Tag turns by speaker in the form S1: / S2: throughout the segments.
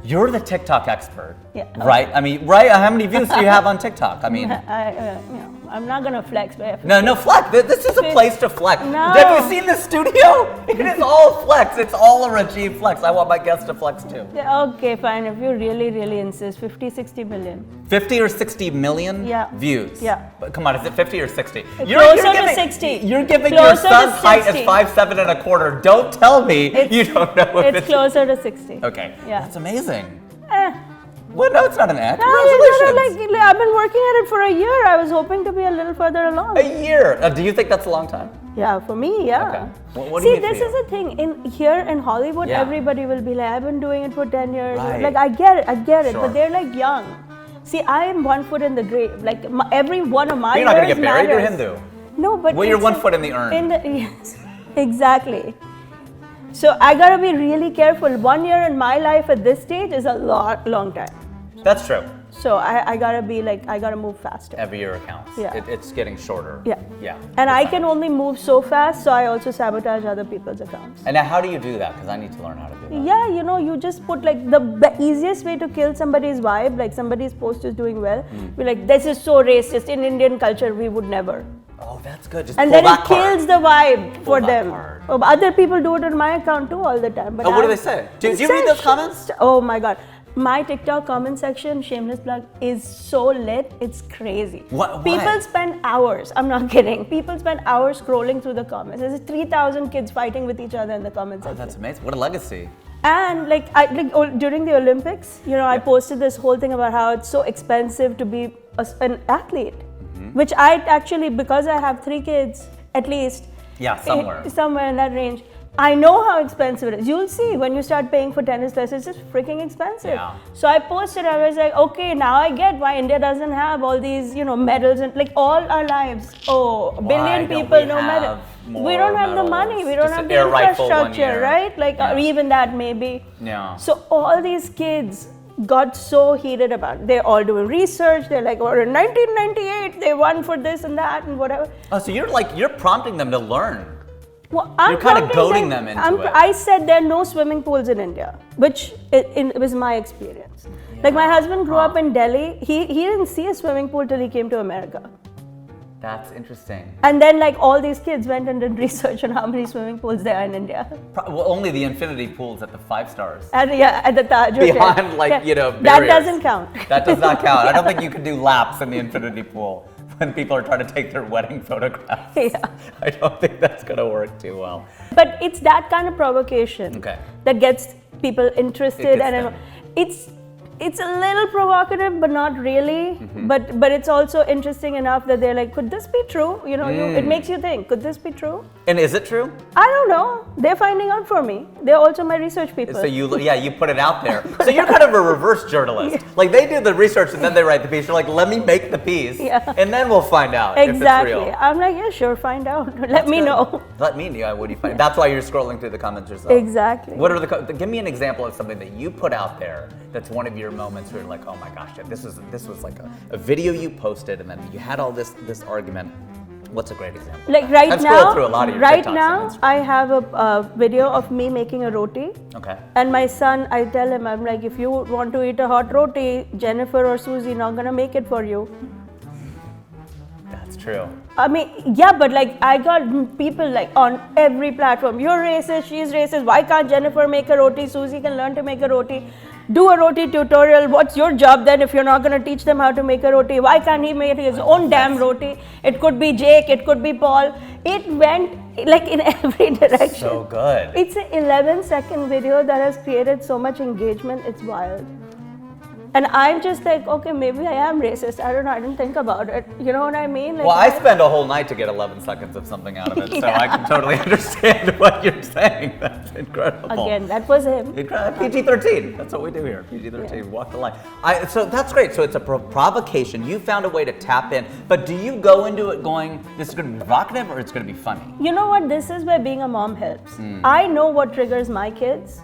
S1: You're the TikTok expert,
S2: Yeah.
S1: right? I mean, right? How many views do you have on TikTok? I mean,
S2: I'm not gonna flex, but
S1: no flex. This is a place to flex.
S2: No.
S1: Have you seen the studio? It is all flex. It's all a Rajiv flex. I want my guests to flex too.
S2: Yeah, okay, fine. If you really, really insist, 50, 60 million.
S1: 50 or 60 million
S2: Yeah.
S1: views.
S2: Yeah.
S1: But come on, is it 50 or 60?
S2: Closer to 60.
S1: You're giving
S2: Closer
S1: your
S2: to
S1: son's height as
S2: 60.
S1: 5'7" and a quarter. Don't tell me you don't know if
S2: It's closer to 60.
S1: Okay.
S2: Yeah.
S1: That's amazing.
S2: Eh.
S1: Well, no, it's not an ad.
S2: No,
S1: Congratulations.
S2: I've been working at it for a year. I was hoping to be a little further along.
S1: A year. Do you think that's a long time?
S2: Yeah, for me, yeah.
S1: Okay. What do you
S2: See,
S1: mean
S2: this
S1: for
S2: is
S1: you?
S2: the thing. Here in Hollywood,
S1: Yeah.
S2: everybody will be like, I've been doing it for 10 years.
S1: Right.
S2: Like, I get it,
S1: Sure.
S2: but they're like young. See, I am 1 foot in the grave. Like, every one of my
S1: You're not going to
S2: years
S1: get married. You're
S2: matters.
S1: Hindu.
S2: No, but
S1: Well, you're
S2: it's
S1: 1 foot in the urn.
S2: Yes, exactly. So I gotta be really careful. 1 year in my life at this stage is a long time.
S1: That's true.
S2: So I gotta be like, I gotta move faster.
S1: Every year counts.
S2: Yeah.
S1: It's getting shorter.
S2: Yeah.
S1: Yeah.
S2: And I can only move so fast, so I also sabotage other people's accounts.
S1: And now, how do you do that? Because I need to learn how to do that.
S2: Yeah, you just put like the easiest way to kill somebody's vibe, like somebody's post is doing well, be like, this is so racist. In Indian culture, we would never.
S1: Oh, that's good. Just
S2: And
S1: pull
S2: then it
S1: that card.
S2: kills the vibe for
S1: that
S2: them.
S1: card.
S2: Oh, but other people do it on my account too all the time. But
S1: Oh, what do they say? Do you read those comments?
S2: Oh my God. My TikTok comment section, shameless plug, is so lit, it's crazy.
S1: Why?
S2: People spend hours, I'm not kidding, people spend hours scrolling through the comments. There's 3,000 kids fighting with each other in the comment section.
S1: That's amazing. What a legacy.
S2: And during the Olympics, I posted this whole thing about how it's so expensive to be an athlete, which I actually, because I have 3 kids at least,
S1: Yeah,
S2: somewhere in that range, I know how expensive it is. You'll see when you start paying for tennis lessons, it's just freaking expensive.
S1: Yeah.
S2: So I posted, I was like, okay, now I get why India doesn't have all these, medals and like all our lives. Oh, a billion people, no medal. We don't have the money, we don't have the infrastructure, right? Like, or even that maybe.
S1: Yeah.
S2: So all these kids got so heated about it. They're all doing research. They're like, in 1998, they won for this and that and whatever.
S1: Oh, so you're prompting them to learn.
S2: Well,
S1: You're kind of goading them into it.
S2: I said there are no swimming pools in India, which it was my experience. Yeah. Like my husband grew up in Delhi. He didn't see a swimming pool till he came to America.
S1: That's interesting.
S2: And then like all these kids went and did research on how many swimming pools there are in India.
S1: Well, only the infinity pools at the 5 stars.
S2: And at the Taj Hotel.
S1: Beyond
S2: That
S1: barriers.
S2: doesn't count.
S1: That does not count. I don't think you can do laps in the infinity pool when people are trying to take their wedding photographs.
S2: Yeah.
S1: I don't think that's going to work too well.
S2: But it's that kind of provocation that gets people interested, and it's a little provocative, but not really. But it's also interesting enough that they're like, could this be true? It makes you think, could this be true?
S1: And is it true?
S2: I don't know. They're finding out for me. They're also my research people.
S1: So you put it out there. So you're kind of a reverse journalist. Yeah. Like they do the research and then they write the piece. You're like, let me make the piece, and then we'll find out if it's real.
S2: I'm like, yeah, sure, find out. Let me know.
S1: Let me know. What do you find? That's why you're scrolling through the comments yourself.
S2: Exactly.
S1: What are give me an example of something that you put out there that's one of your moments where you're like, oh my gosh, this was like a video you posted and then you had all this argument. What's a great example?
S2: Like right
S1: I've
S2: now,
S1: through a lot of your
S2: right
S1: TikToks
S2: now, I have a video of me making a roti.
S1: Okay.
S2: And my son, I tell him, I'm like, if you want to eat a hot roti, Jennifer or Susie not gonna make it for you.
S1: That's true.
S2: I mean, yeah, but like I got people like on every platform. You're racist, she's racist. Why can't Jennifer make a roti? Susie can learn to make a roti. Do a roti tutorial. What's your job then if you're not going to teach them how to make a roti? Why can't he make his own damn roti? It could be Jake, it could be Paul. It went like in every direction.
S1: So good.
S2: It's an 11-second video that has created so much engagement. It's wild. And I'm just like, okay, maybe I am racist. I don't know. I didn't think about it. You know what I mean? Like,
S1: well, I spend a whole night to get 11 seconds of something out of it, so I can totally understand what you're saying. That's incredible.
S2: Again, that was him.
S1: PG-13. That's what we do here. PG-13. Walk the line. So that's great. So it's a provocation. You found a way to tap in, but do you go into it going, this is going to be provocative or it's going to be funny?
S2: You know what? This is where being a mom helps. I know what triggers my kids.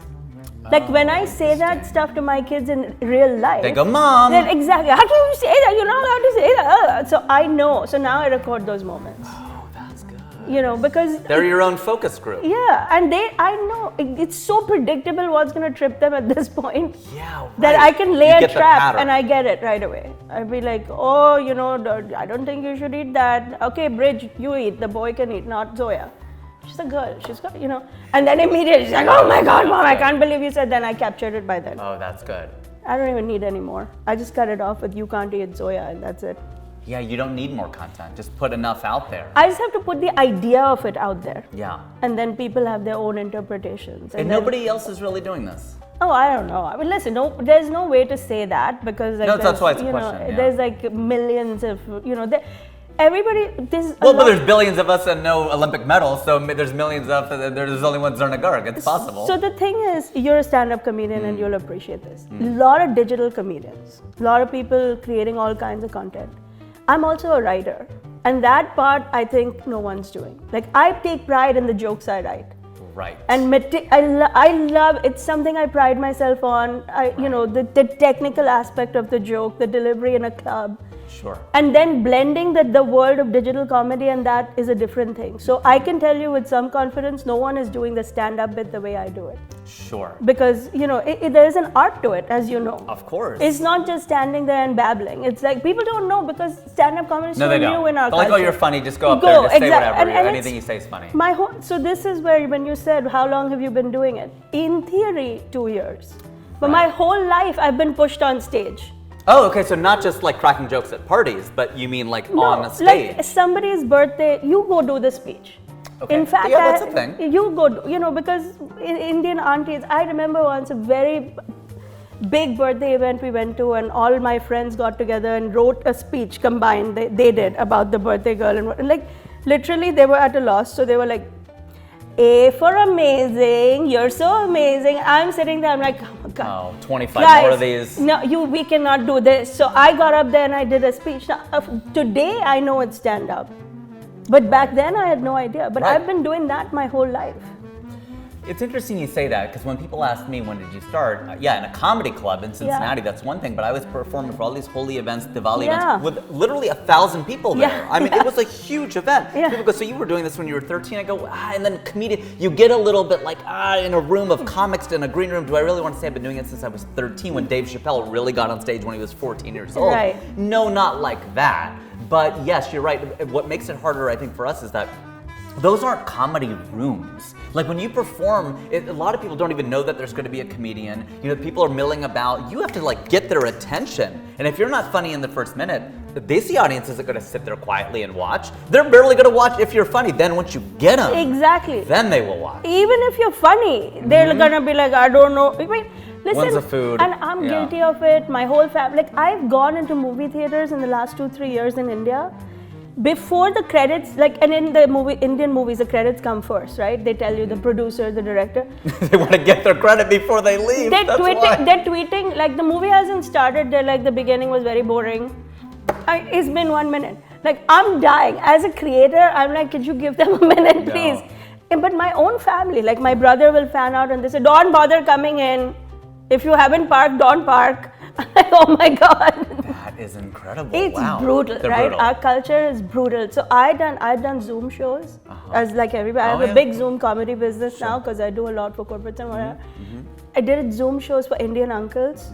S2: Like when I say that stuff to my kids in real life,
S1: they go, Mom.
S2: Then exactly. How can you say that? You're not allowed to say that. So I know. So now I record those moments.
S1: Oh, that's good.
S2: because
S1: they're your own focus group.
S2: Yeah, and I know it's so predictable what's going to trip them at this point.
S1: Yeah, right.
S2: That I can lay a trap
S1: pattern.
S2: and I get it right away. I'd be like, oh, I don't think you should eat that. Okay, Bridge, you eat. The boy can eat, not Zoya. She's a girl. She's got, And then immediately she's like, oh my God, Mom, I can't believe you said that. And I captured it by then.
S1: Oh, that's good.
S2: I don't even need any more. I just cut it off with you can't eat Zoya and that's it.
S1: Yeah, you don't need more content. Just put enough out there.
S2: I just have to put the idea of it out there.
S1: Yeah.
S2: And then people have their own interpretations.
S1: And nobody else is really doing this.
S2: Oh, I don't know. I mean, listen, there's no way to say that because
S1: that's why it's a question. Yeah.
S2: There's like millions of, everybody,
S1: but there's billions of us and no Olympic medals, so there's millions of, there's only one Zarna Garg. It's possible.
S2: So the thing is, you're a stand-up comedian and you'll appreciate this. A lot of digital comedians, a lot of people creating all kinds of content. I'm also a writer, and that part I think no one's doing. Like, I take pride in the jokes I write.
S1: Right.
S2: And I love, it's something I pride myself on. The technical aspect of the joke, the delivery in a club.
S1: Sure.
S2: And then blending the world of digital comedy, and that is a different thing. So I can tell you with some confidence, no one is doing the stand-up bit the way I do it.
S1: Sure.
S2: Because, there is an art to it, as you know.
S1: Of course.
S2: It's not just standing there and babbling. It's like, people don't know because stand-up comedy is so new in our
S1: culture. They're like, oh, you're funny, just go up there and just say whatever. And anything you say is funny.
S2: So this is where, when you said, how long have you been doing it? In theory, 2 years. But my whole life, I've been pushed on stage.
S1: Oh, okay, so not just like cracking jokes at parties, but you mean like on a stage?
S2: Like somebody's birthday, you go do the speech.
S1: Okay.
S2: In fact,
S1: that's a thing.
S2: You go, because in Indian aunties, I remember once a very big birthday event we went to, and all my friends got together and wrote a speech combined, they did, about the birthday girl. And like, literally, they were at a loss, so they were like, A for amazing, you're so amazing. I'm sitting there, I'm like, oh my God.
S1: Oh, 25 more of these.
S2: No, we cannot do this. So I got up there and I did a speech. Now, today I know it's stand-up. But back then I had no idea. But I've been doing that my whole life.
S1: It's interesting you say that, because when people ask me, when did you start? In a comedy club in Cincinnati, that's one thing, but I was performing for all these holy events, Diwali events, with literally 1,000 people there.
S2: Yeah.
S1: I mean, it was a huge event.
S2: Yeah.
S1: People go, so you were doing this when you were 13? I go, and then comedian, you get a little bit like, in a room of comics, in a green room, do I really want to say I've been doing it since I was 13, when Dave Chappelle really got on stage when he was 14 years old?
S2: Right.
S1: No, not like that. But yes, you're right. What makes it harder, I think, for us is that those aren't comedy rooms. Like when you perform, a lot of people don't even know that there's going to be a comedian. People are milling about. You have to like get their attention. And if you're not funny in the first minute, they see audience isn't going to sit there quietly and watch. They're barely going to watch if you're funny. Then once you get them,
S2: exactly,
S1: then they will watch.
S2: Even if you're funny, they're going to be like, I don't know. I mean, listen,
S1: when's the food?
S2: And I'm guilty of it. My whole family. Like, I've gone into movie theaters in the last 2-3 years in India. Before the credits, and in the Indian movies, the credits come first, right? They tell you the producer, the director.
S1: They want to get their credit before they leave.
S2: They're tweeting, like the movie hasn't started. They're like, the beginning was very boring. It's been 1 minute. Like, I'm dying. As a creator, I'm like, could you give them a minute, please? But my own family, like my brother will fan out and they say, don't bother coming in. If you haven't parked, don't park. Oh my God.
S1: That is incredible.
S2: It's brutal,
S1: They're
S2: right?
S1: brutal.
S2: Our culture is brutal. So I've done Zoom shows, as like everybody. I have a big Zoom comedy business now because I do a lot for corporates and whatever. I did Zoom shows for Indian uncles,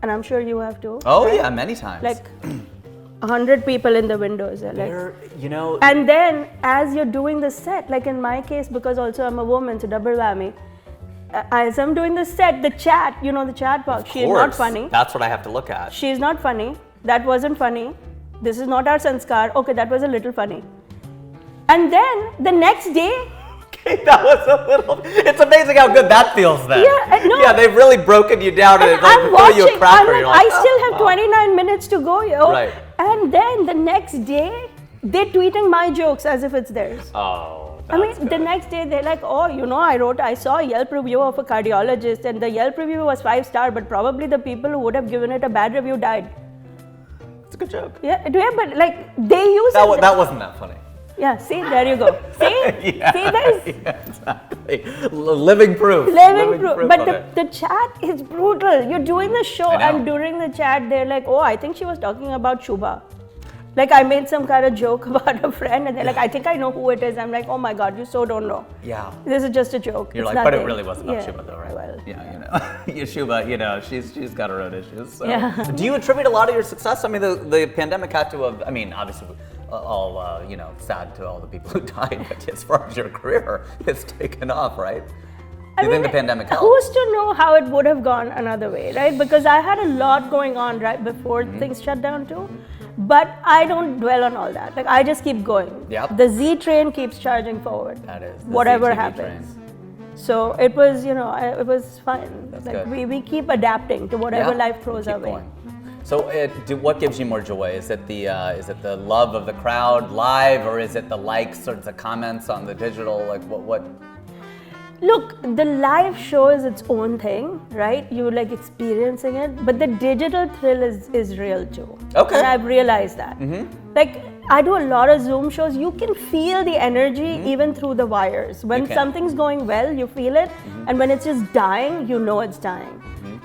S2: and I'm sure you have too.
S1: Oh yeah, many times.
S2: Like 100 people in the windows. Like,
S1: And
S2: then as you're doing the set, like in my case, because also I'm a woman, so double whammy. As I'm doing the set, the chat, the chat box, she is not funny.
S1: That's what I have to look at.
S2: She is not funny. That wasn't funny. This is not our sanskar. Okay, that was a little funny. And then the next day,
S1: okay, that was a little. It's amazing how good that feels then.
S2: Yeah,
S1: they've really broken you down and
S2: I'm
S1: throw you a cracker.
S2: I'm like, I still have 29 minutes to go, yo.
S1: Right.
S2: And then the next day, they're tweeting my jokes as if it's theirs.
S1: Oh.
S2: The next day they're like, oh, I saw a Yelp review of a cardiologist and the Yelp review was 5-star, but probably the people who would have given it a bad review died.
S1: It's a good joke.
S2: Yeah, but like they use
S1: it. That wasn't that funny.
S2: Yeah, see, there you go. See?
S1: Yeah,
S2: see this?
S1: Yeah, exactly. Living proof.
S2: Living proof. But the chat is brutal. You're doing the show and during the chat they're like, oh, I think she was talking about Shubha. Like I made some kind of joke about a friend and they're like, I think I know who it is. I'm like, oh my God, you so don't know.
S1: Yeah.
S2: This is just a joke.
S1: You're
S2: it's
S1: like,
S2: nothing.
S1: but it really wasn't about Shubha though, right?
S2: Well.
S1: Yeah, Shubha, she's got her own issues. So.
S2: Yeah.
S1: Do you attribute a lot of your success? I mean, the pandemic had to have, I mean, obviously, all, sad to all the people who died, but as far as your career, it's taken off, right? Do you think the pandemic helped?
S2: Who's to know how it would have gone another way, right? Because I had a lot going on right before things shut down too. But I don't dwell on all that. Like I just keep going.
S1: Yep.
S2: The Z train keeps charging forward.
S1: That is.
S2: Whatever
S1: ZTV
S2: happens.
S1: Train.
S2: So it was, it was fine.
S1: That's
S2: like
S1: good.
S2: we keep adapting to whatever life throws our way.
S1: So what gives you more joy? Is it the love of the crowd live, or is it the likes or the comments on the digital? Like what?
S2: Look, the live show is its own thing, right? You like experiencing it, but the digital thrill is real too.
S1: Okay.
S2: And I've realized that. Like I do a lot of Zoom shows. You can feel the energy even through the wires. When something's going well, you feel it, and when it's just dying, you know it's dying.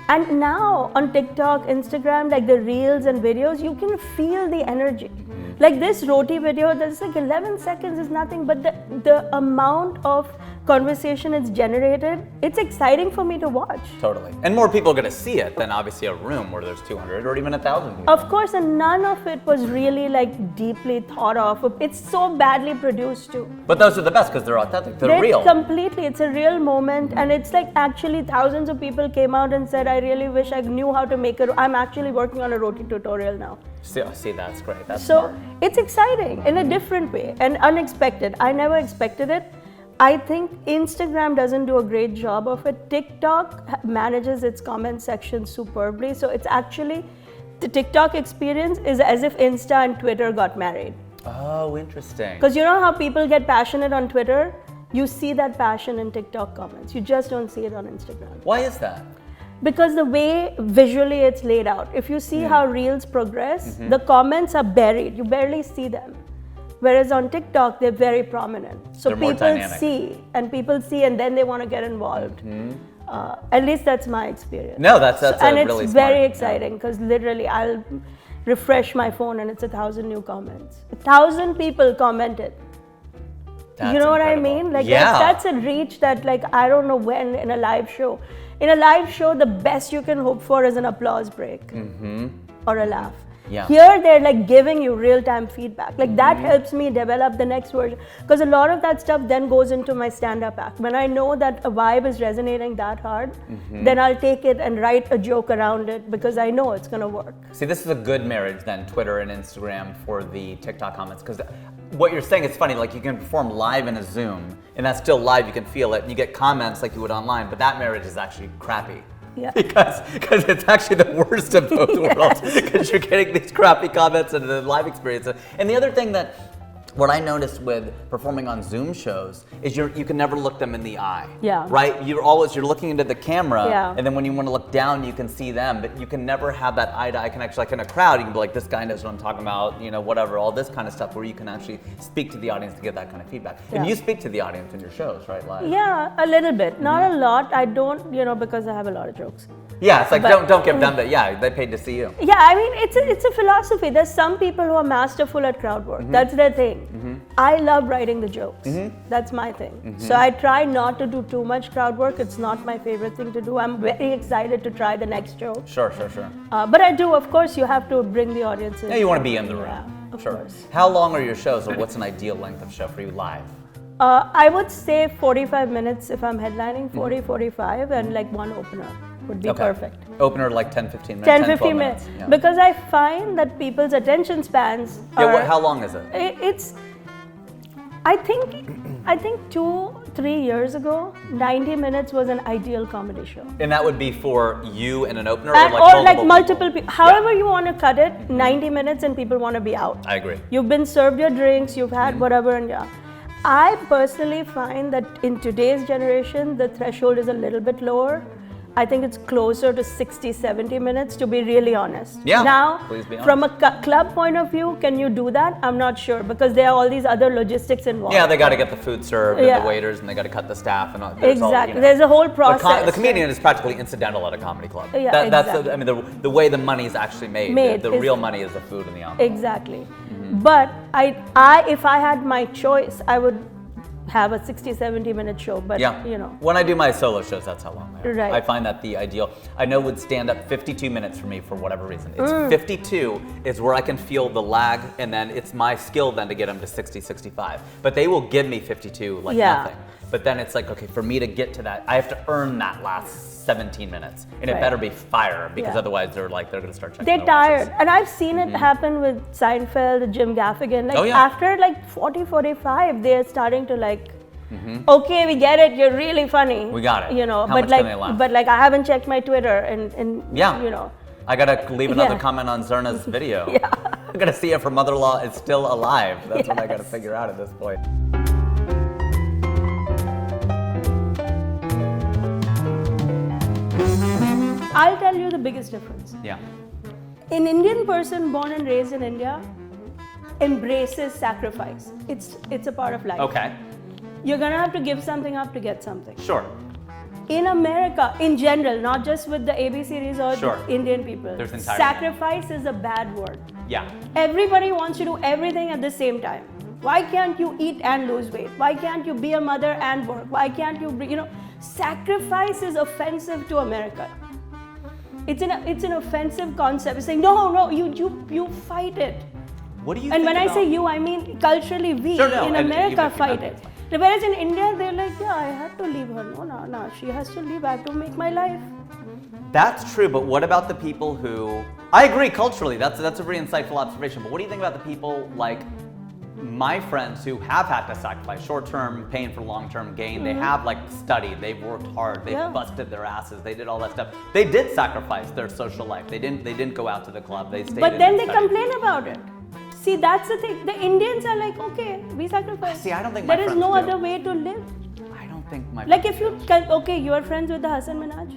S2: And now on TikTok, Instagram, like the reels and videos, you can feel the energy. Like this roti video, that's like 11 seconds is nothing, but the amount of conversation it's generated, it's exciting for me to watch.
S1: Totally. And more people are going to see it than obviously a room where there's 200 or even 1,000 people.
S2: Of course, and none of it was really like deeply thought of. It's so badly produced too.
S1: But those are the best because they're authentic, they're real.
S2: Completely, it's a real moment, and it's like actually thousands of people came out and said, I really wish I knew how to make it. I'm actually working on a roti tutorial now.
S1: See, that's great. That's
S2: so
S1: smart.
S2: It's exciting in a different way and unexpected. I never expected it. I think Instagram doesn't do a great job of it. TikTok manages its comment section superbly. So it's actually, the TikTok experience is as if Insta and Twitter got married.
S1: Oh, interesting.
S2: Because you know how people get passionate on Twitter? You see that passion in TikTok comments. You just don't see it on Instagram.
S1: Why is that?
S2: Because the way visually it's laid out. If you see how reels progress, the comments are buried. You barely see them. Whereas on TikTok, they're very prominent. So
S1: they're more
S2: people
S1: dynamic.
S2: see and then they want to get involved. At least that's my experience.
S1: No, that's
S2: and it's
S1: really
S2: very
S1: smart.
S2: exciting because literally I'll refresh my phone and it's 1,000 new comments. 1,000 people commented.
S1: That's
S2: you know what I
S1: incredible.
S2: mean? Like
S1: yeah.
S2: that's a reach that like I don't know when in a live show. In a live show, the best you can hope for is an applause break or a laugh.
S1: Yeah.
S2: Here, they're like giving you real-time feedback. Like that helps me develop the next version. Because a lot of that stuff then goes into my stand-up act. When I know that a vibe is resonating that hard, then I'll take it and write a joke around it because I know it's going to work.
S1: See, this is a good marriage then, Twitter and Instagram for the TikTok comments. Because what you're saying is funny, like you can perform live in a Zoom, and that's still live, you can feel it, and you get comments like you would online, but that marriage is actually crappy.
S2: Yeah.
S1: Because it's actually the worst of both worlds, because you're getting these crappy comments and the live experience. And the other thing what I noticed with performing on Zoom shows is you can never look them in the eye.
S2: Yeah.
S1: Right? You're looking into the camera, and then when you want to look down, you can see them, but you can never have that eye-to-eye connection. Like in a crowd, you can be like, this guy knows what I'm talking about, whatever, all this kind of stuff, where you can actually speak to the audience to get that kind of feedback.
S2: Yeah.
S1: And you speak to the audience in your shows, right, live?
S2: Yeah, a little bit. Not a lot. I don't, because I have a lot of jokes.
S1: Yeah, it's like, don't give them that. They paid to see you.
S2: Yeah, I mean, it's a philosophy. There's some people who are masterful at crowd work. That's their thing. I love writing the jokes. That's my thing. So I try not to do too much crowd work. It's not my favorite thing to do. I'm very excited to try the next show.
S1: Sure.
S2: But I do, of course, you have to bring the audience in.
S1: Yeah, you want to be in the room.
S2: Yeah, of course.
S1: How long are your shows, or what's an ideal length of show for you live?
S2: I would say 45 minutes if I'm headlining, 45, and like one opener would be perfect.
S1: Opener like 10, 15 minutes?
S2: 10, 15 minutes.
S1: Yeah.
S2: Because I find that people's attention spans are...
S1: how long is it?
S2: It's... I think 2-3 years ago, 90 minutes was an ideal comedy show.
S1: And that would be for you and an opener,
S2: or like multiple people. However you want to cut it, 90 minutes and people want to be out.
S1: I agree.
S2: You've been served your drinks, you've had whatever, and I personally find that in today's generation, the threshold is a little bit lower. I think it's closer to 60-70 minutes, to be really honest.
S1: Yeah,
S2: now,
S1: please be honest.
S2: From a club point of view, can you do that? I'm not sure, because there are all these other logistics involved.
S1: Yeah, they got to get the food served and the waiters, and they got to cut the staff and all.
S2: Exactly. There's a whole process.
S1: The comedian is practically incidental at a comedy club.
S2: Yeah,
S1: That's the way the money is actually made. The real money is the food and the ambiance.
S2: Exactly. But if I had my choice, I would have a 60-70 minute show. But
S1: when I do my solo shows, that's how long they are.
S2: Right.
S1: I find that the ideal. I know with stand up, 52 minutes for me for whatever reason. It's 52 is where I can feel the lag, and then it's my skill then to get them to 60, 65. But they will give me 52 like nothing. But then it's like, okay, for me to get to that, I have to earn that last 17 minutes, and it better be fire, because otherwise they're going to start checking.
S2: They're tired, and I've seen it happen with Seinfeld, Jim Gaffigan. Like after like 40, 45, they're starting to like, okay, we get it. You're really funny.
S1: We got it.
S2: How
S1: much can they laugh?
S2: But like I haven't checked my Twitter, and
S1: I gotta leave another comment on Zarna's video. I gotta see if her mother-in-law is still alive. That's what I gotta figure out at this point.
S2: I'll tell you the biggest difference.
S1: Yeah.
S2: An Indian person born and raised in India embraces sacrifice. It's a part of life.
S1: Okay.
S2: You're gonna have to give something up to get something.
S1: Sure.
S2: In America, in general, not just with the AB series or the Indian people, sacrifice is a bad word.
S1: Yeah.
S2: Everybody wants to do everything at the same time. Why can't you eat and lose weight? Why can't you be a mother and work? Why can't you, sacrifice is offensive to America. It's an offensive concept. It's saying, no, you fight it.
S1: What do you
S2: And
S1: think
S2: when
S1: about...
S2: I say you, I mean culturally we in America fight it. Whereas in India, they're like, I have to leave her. No, she has to leave. I have to make my life.
S1: That's true, but what about the people who... I agree culturally, that's a very insightful observation, but what do you think about the people like my friends who have had to sacrifice short-term pain for long-term gain? They have studied, they've worked hard, they've busted their asses, they did all that stuff. They did sacrifice their social life. They didn't go out to the club. They stayed.
S2: But then they complain about it. See, that's the thing. The Indians are like, okay, we sacrifice.
S1: See, I don't think my
S2: there is no other way to live.
S1: I don't think my
S2: if you you are friends with the Hassan Minhaj.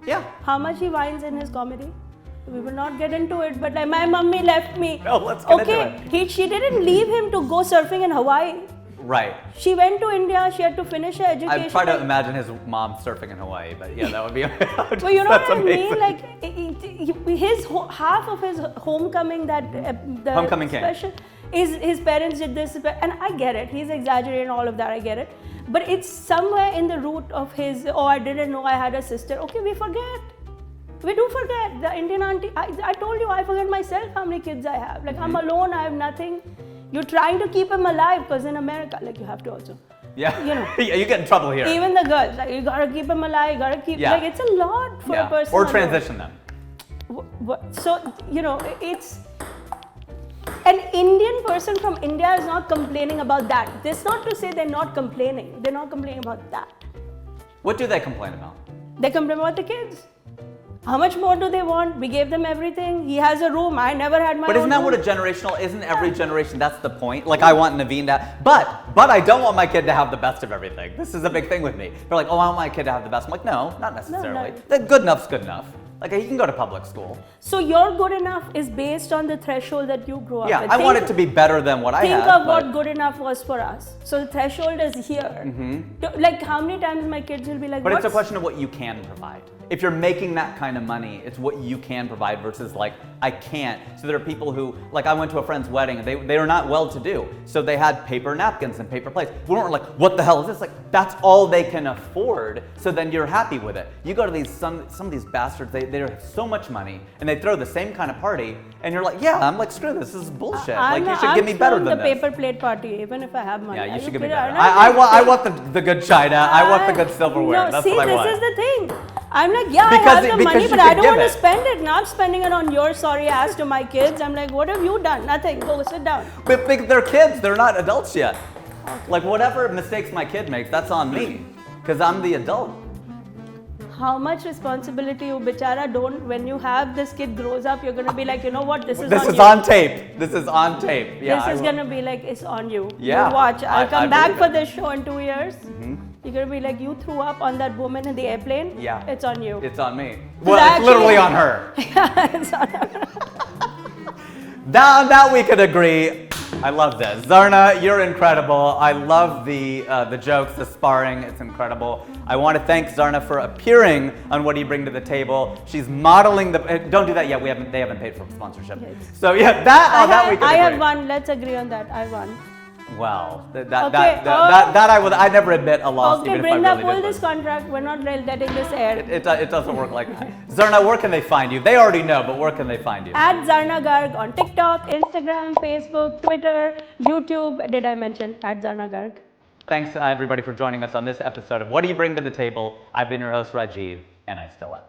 S1: Yeah.
S2: How much he whines in his comedy? We will not get into it, but my mummy left me.
S1: No, let's get into it.
S2: She didn't leave him to go surfing in Hawaii.
S1: Right.
S2: She went to India. She had to finish her education.
S1: I try to imagine his mom surfing in Hawaii, but that would be.
S2: Well, you know what I mean? Like half of his homecoming, the
S1: homecoming
S2: special, is his parents did this, and I get it. He's exaggerating all of that. I get it, but it's somewhere in the root of his. Oh, I didn't know I had a sister. Okay, we forget. We do forget. The Indian auntie. I told you I forget myself how many kids I have. Like I'm alone. I have nothing. You're trying to keep him alive because in America, you have to also.
S1: Yeah. You get in trouble here.
S2: Even the girls, you gotta keep them alive. You gotta keep. It's a lot for a person.
S1: Or transition them.
S2: So it's an Indian person from India is not complaining about that. That's not to say they're not complaining. They're not complaining about that.
S1: What do they complain about?
S2: They complain about the kids. How much more do they want? We gave them everything. He has a room. I never had my own room.
S1: But isn't that what a generational, isn't every generation, that's the point? I want Naveen to, but I don't want my kid to have the best of everything. This is a big thing with me. They're like, I want my kid to have the best. I'm like, no, not necessarily. Good enough's good enough. He can go to public school.
S2: So your good enough is based on the threshold that you grew up with.
S1: I want it to be better than what I had.
S2: Think of what good enough was for us. So the threshold is here. How many times my kids will be like,
S1: but it's a question of what you can provide. If you're making that kind of money, it's what you can provide versus I can't. So there are people who, I went to a friend's wedding and they were not well-to-do. So they had paper napkins and paper plates. We weren't what the hell is this? That's all they can afford. So then you're happy with it. You go to some of these bastards, they have so much money and they throw the same kind of party and you're I'm screw this is bullshit. You should give me better than this.
S2: I'm the paper plate party even if I have money.
S1: Yeah, you should give me better. I want the good china. I want the good silverware. That's what I want.
S2: This is the thing. I'm I have the money, but I don't want to spend it. Now I'm spending it on your sorry ass to my kids. I'm like, what have you done? Nothing. Go sit down.
S1: But they're kids. They're not adults yet. Okay. Whatever mistakes my kid makes, that's on me. Because I'm the adult.
S2: How much responsibility you bichara don't, when you have this kid grows up, you're going to be like, you know what, this is on tape.
S1: This is on tape. Yeah,
S2: this is going to be it's on you.
S1: Yeah.
S2: You watch. I'll come back for this show in 2 years. You're going to be like, you threw up on that woman in the airplane?
S1: Yeah.
S2: It's on you.
S1: It's on me. Well, it's literally on her.
S2: Yeah, it's on her.
S1: That we could agree. I love this. Zarna, you're incredible. I love the jokes, the sparring. It's incredible. I want to thank Zarna for appearing on What Do You Bring to the Table. She's modeling the. Don't do that yet. They haven't paid for sponsorship.
S2: Yes.
S1: So yeah, that we can
S2: I
S1: agree.
S2: have won. Let's agree on that. I won.
S1: Well,
S2: Okay,
S1: that I never admit a loss.
S2: Okay,
S1: even if I
S2: Brinda,
S1: really
S2: pull
S1: did
S2: this
S1: win.
S2: contract. We're not letting this air.
S1: It doesn't work like that. Zarna, where can they find you? They already know, but where can they find you?
S2: At Zarna Garg on TikTok, Instagram, Facebook, Twitter, YouTube. Did I mention at Zarna Garg?
S1: Thanks everybody for joining us on this episode of What Do You Bring to the Table? I've been your host Rajiv, and I still am.